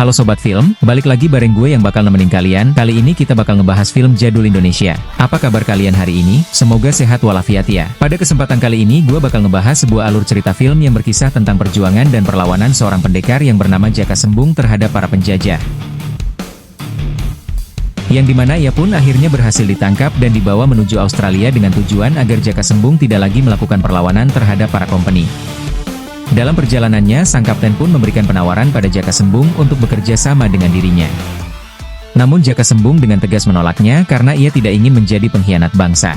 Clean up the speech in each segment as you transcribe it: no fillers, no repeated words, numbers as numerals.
Halo Sobat Film, balik lagi bareng gue yang bakal nemenin kalian. Kali ini kita bakal ngebahas film jadul Indonesia. Apa kabar kalian hari ini? Semoga sehat walafiat ya. Pada kesempatan kali ini gue bakal ngebahas sebuah alur cerita film yang berkisah tentang perjuangan dan perlawanan seorang pendekar yang bernama Jaka Sembung terhadap para penjajah. Yang dimana ia pun akhirnya berhasil ditangkap dan dibawa menuju Australia dengan tujuan agar Jaka Sembung tidak lagi melakukan perlawanan terhadap para company. Dalam perjalanannya, sang kapten pun memberikan penawaran pada Jaka Sembung untuk bekerja sama dengan dirinya. Namun Jaka Sembung dengan tegas menolaknya karena ia tidak ingin menjadi pengkhianat bangsa.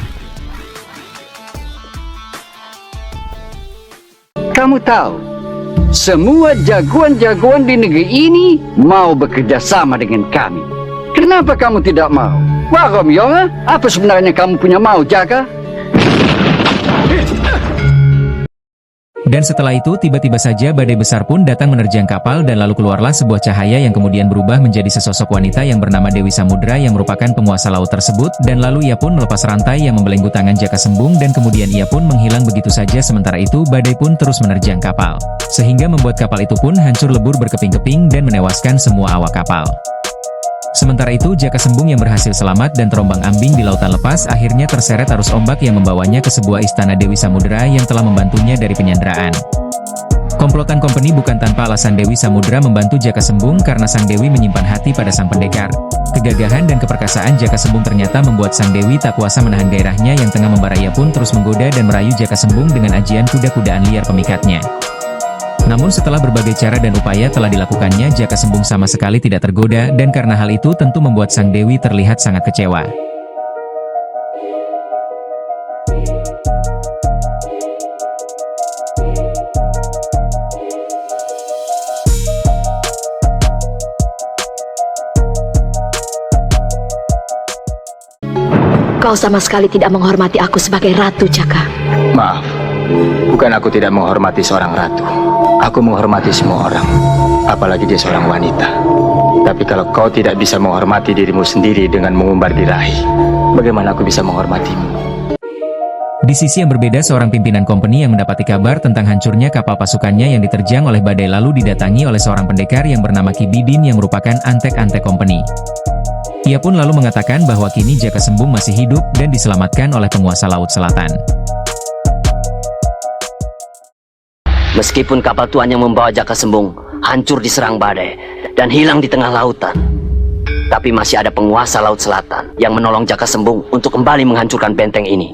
Kamu tahu, semua jagoan-jagoan di negeri ini mau bekerja sama dengan kami. Kenapa kamu tidak mau? Wah, Romyong, apa sebenarnya kamu punya mau, Jaka? Dan setelah itu tiba-tiba saja badai besar pun datang menerjang kapal dan lalu keluarlah sebuah cahaya yang kemudian berubah menjadi sesosok wanita yang bernama Dewi Samudra yang merupakan penguasa laut tersebut, dan lalu ia pun melepas rantai yang membelenggu tangan Jaka Sembung dan kemudian ia pun menghilang begitu saja. Sementara itu badai pun terus menerjang kapal, sehingga membuat kapal itu pun hancur lebur berkeping-keping dan menewaskan semua awak kapal. Sementara itu Jaka Sembung yang berhasil selamat dan terombang-ambing di lautan lepas akhirnya terseret arus ombak yang membawanya ke sebuah istana Dewi Samudra yang telah membantunya dari penyanderaan. Komplotan company bukan tanpa alasan Dewi Samudra membantu Jaka Sembung karena sang Dewi menyimpan hati pada sang pendekar. Kegagahan dan keperkasaan Jaka Sembung ternyata membuat sang Dewi tak kuasa menahan gairahnya yang tengah membara. Ia pun terus menggoda dan merayu Jaka Sembung dengan ajian kuda-kudaan liar pemikatnya. Namun setelah berbagai cara dan upaya telah dilakukannya, Jaka Sembung sama sekali tidak tergoda, dan karena hal itu tentu membuat sang Dewi terlihat sangat kecewa. Kau sama sekali tidak menghormati aku sebagai ratu, Jaka. Maaf, bukan aku tidak menghormati seorang ratu. Aku menghormati semua orang, apalagi dia seorang wanita. Tapi kalau kau tidak bisa menghormati dirimu sendiri dengan mengumbar birahi, bagaimana aku bisa menghormatimu? Di sisi yang berbeda, seorang pimpinan company yang mendapati kabar tentang hancurnya kapal pasukannya yang diterjang oleh badai lalu didatangi oleh seorang pendekar yang bernama Ki Bidin yang merupakan antek-antek company. Ia pun lalu mengatakan bahwa kini Jaka Sembung masih hidup dan diselamatkan oleh penguasa Laut Selatan. Meskipun kapal Tuan yang membawa Jaka Sembung hancur diserang badai dan hilang di tengah lautan, tapi masih ada penguasa Laut Selatan yang menolong Jaka Sembung untuk kembali menghancurkan benteng ini.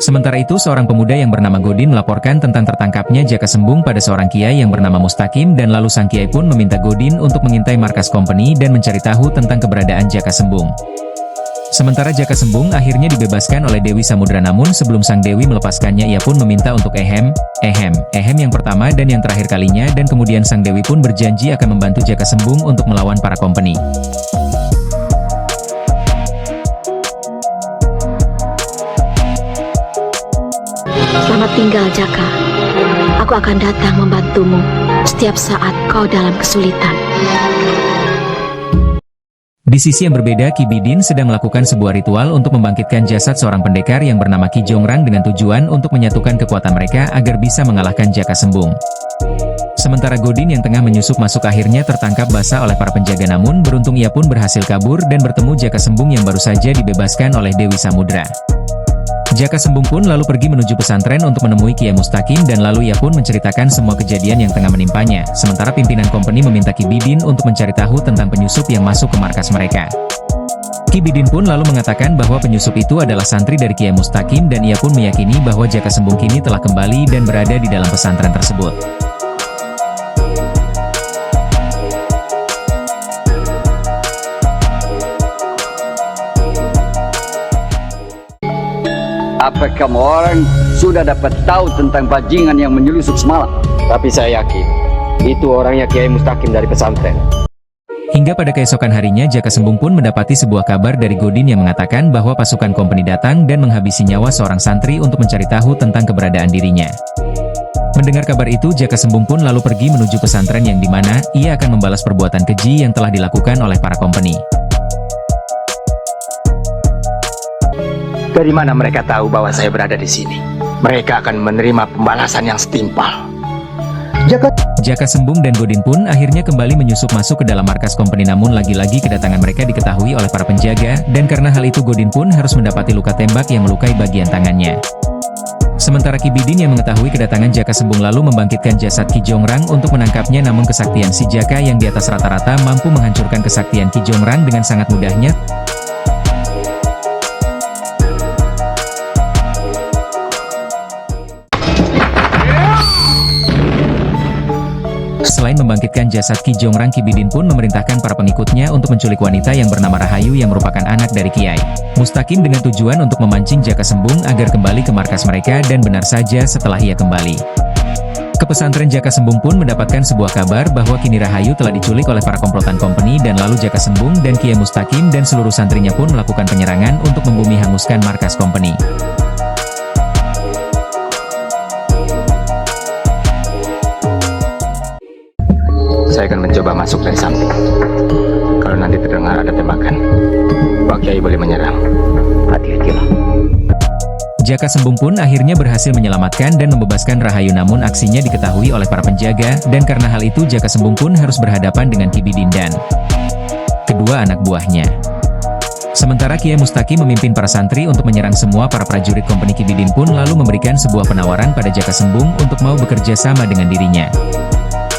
Sementara itu seorang pemuda yang bernama Godin melaporkan tentang tertangkapnya Jaka Sembung pada seorang kiai yang bernama Mustaqim, dan lalu sang kiai pun meminta Godin untuk mengintai markas company dan mencari tahu tentang keberadaan Jaka Sembung. Sementara Jaka Sembung akhirnya dibebaskan oleh Dewi Samudra, namun sebelum sang Dewi melepaskannya ia pun meminta untuk ehem yang pertama dan yang terakhir kalinya, dan kemudian sang Dewi pun berjanji akan membantu Jaka Sembung untuk melawan para company. Selamat tinggal, Jaka. Aku akan datang membantumu setiap saat kau dalam kesulitan. Di sisi yang berbeda, Ki Bidin sedang melakukan sebuah ritual untuk membangkitkan jasad seorang pendekar yang bernama Ki Jongrang dengan tujuan untuk menyatukan kekuatan mereka agar bisa mengalahkan Jaka Sembung. Sementara Godin yang tengah menyusup masuk akhirnya tertangkap basah oleh para penjaga, namun beruntung ia pun berhasil kabur dan bertemu Jaka Sembung yang baru saja dibebaskan oleh Dewi Samudra. Jaka Sembung pun lalu pergi menuju pesantren untuk menemui Kiai Mustaqim, dan lalu ia pun menceritakan semua kejadian yang tengah menimpanya. Sementara pimpinan company meminta Ki Bidin untuk mencari tahu tentang penyusup yang masuk ke markas mereka. Ki Bidin pun lalu mengatakan bahwa penyusup itu adalah santri dari Kiai Mustaqim, dan ia pun meyakini bahwa Jaka Sembung kini telah kembali dan berada di dalam pesantren tersebut. Apa kamu orang sudah dapat tahu tentang bajingan yang menyelusup semalam? Tapi saya yakin, itu orangnya Kiai Mustaqim dari pesantren. Hingga pada keesokan harinya Jaka Sembung pun mendapati sebuah kabar dari Godin yang mengatakan bahwa pasukan company datang dan menghabisi nyawa seorang santri untuk mencari tahu tentang keberadaan dirinya. Mendengar kabar itu, Jaka Sembung pun lalu pergi menuju pesantren yang dimana ia akan membalas perbuatan keji yang telah dilakukan oleh para company. Dari mana mereka tahu bahwa saya berada di sini? Mereka akan menerima pembalasan yang setimpal. Jaka Sembung dan Godin pun akhirnya kembali menyusup masuk ke dalam markas company, namun lagi-lagi kedatangan mereka diketahui oleh para penjaga, dan karena hal itu Godin pun harus mendapati luka tembak yang melukai bagian tangannya. Sementara Ki Bidin yang mengetahui kedatangan Jaka Sembung lalu membangkitkan jasad Ki Jongrang untuk menangkapnya, namun kesaktian si Jaka yang di atas rata-rata mampu menghancurkan kesaktian Ki Jongrang dengan sangat mudahnya. Selain membangkitkan jasad Ki Jongrang, Ki Bidin pun memerintahkan para pengikutnya untuk menculik wanita yang bernama Rahayu yang merupakan anak dari Kiai Mustaqim dengan tujuan untuk memancing Jaka Sembung agar kembali ke markas mereka, dan benar saja setelah ia kembali ke pesantren, Jaka Sembung pun mendapatkan sebuah kabar bahwa kini Rahayu telah diculik oleh para komplotan company, dan lalu Jaka Sembung dan Kiai Mustaqim dan seluruh santrinya pun melakukan penyerangan untuk membumi hanguskan markas company. Saya akan mencoba masuk dari samping. Kalau nanti terdengar ada tembakan, Pak Kiai boleh menyerang. Hati-hatilah. Jaka Sembung pun akhirnya berhasil menyelamatkan dan membebaskan Rahayu, namun aksinya diketahui oleh para penjaga, dan karena hal itu Jaka Sembung pun harus berhadapan dengan Ki Bidin dan kedua anak buahnya. Sementara Kiai Mustaqim memimpin para santri untuk menyerang semua para prajurit company, Ki Bidin pun lalu memberikan sebuah penawaran pada Jaka Sembung untuk mau bekerja sama dengan dirinya.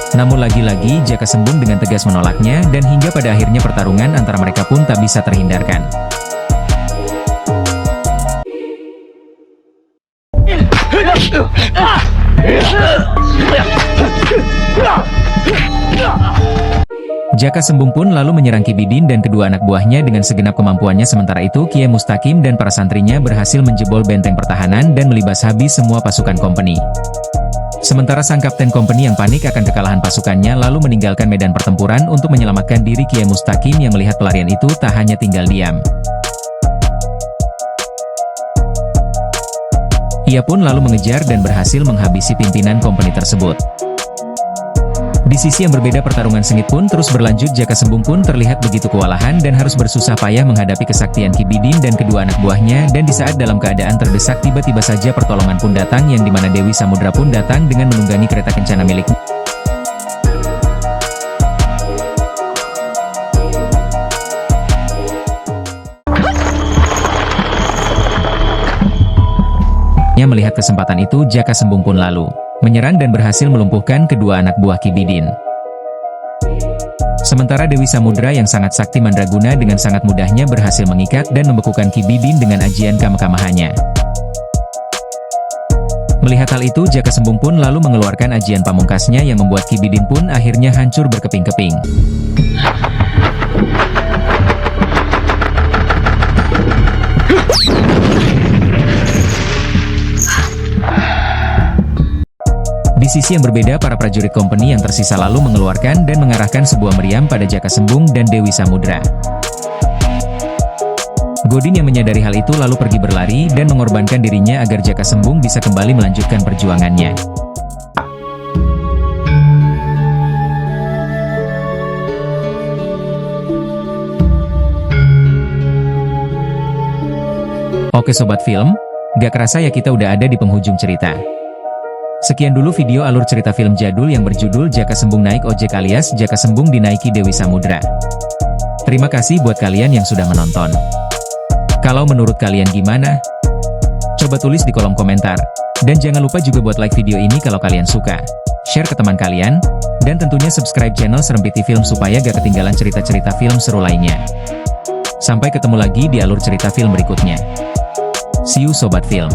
Namun lagi-lagi Jaka Sembung dengan tegas menolaknya, dan hingga pada akhirnya pertarungan antara mereka pun tak bisa terhindarkan. Jaka Sembung pun lalu menyerang Ki Bidin dan kedua anak buahnya dengan segenap kemampuannya. Sementara itu Kiai Mustaqim dan para santrinya berhasil menjebol benteng pertahanan dan melibas habis semua pasukan company. Sementara sang kapten company yang panik akan kekalahan pasukannya lalu meninggalkan medan pertempuran untuk menyelamatkan diri. Kiai Mustaqim yang melihat pelarian itu tak hanya tinggal diam. Ia pun lalu mengejar dan berhasil menghabisi pimpinan company tersebut. Di sisi yang berbeda, pertarungan sengit pun terus berlanjut. Jaka Sembung pun terlihat begitu kewalahan dan harus bersusah payah menghadapi kesaktian Ki Bidin dan kedua anak buahnya, dan di saat dalam keadaan terdesak tiba-tiba saja pertolongan pun datang, yang dimana Dewi Samudra pun datang dengan menunggangi kereta kencana miliknya. Melihat kesempatan itu, Jaka Sembung pun lalu menyerang dan berhasil melumpuhkan kedua anak buah Ki Bidin. Sementara Dewi Samudra yang sangat sakti mandraguna dengan sangat mudahnya berhasil mengikat dan membekukan Ki Bidin dengan ajian kamekamahannya. Melihat hal itu, Jaka Sembung pun lalu mengeluarkan ajian pamungkasnya yang membuat Ki Bidin pun akhirnya hancur berkeping-keping. Di sisi yang berbeda, para prajurit company yang tersisa lalu mengeluarkan dan mengarahkan sebuah meriam pada Jaka Sembung dan Dewi Samudra. Godin yang menyadari hal itu lalu pergi berlari dan mengorbankan dirinya agar Jaka Sembung bisa kembali melanjutkan perjuangannya. Oke Sobat Film, gak kerasa ya kita udah ada di penghujung cerita. Sekian dulu video alur cerita film jadul yang berjudul Jaka Sembung Naik Ojek alias Jaka Sembung Dinaiki Dewi Samudra. Terima kasih buat kalian yang sudah menonton. Kalau menurut kalian gimana? Coba tulis di kolom komentar. Dan jangan lupa juga buat like video ini kalau kalian suka. Share ke teman kalian. Dan tentunya subscribe channel Serempiti Film supaya gak ketinggalan cerita-cerita film seru lainnya. Sampai ketemu lagi di alur cerita film berikutnya. See you Sobat Film.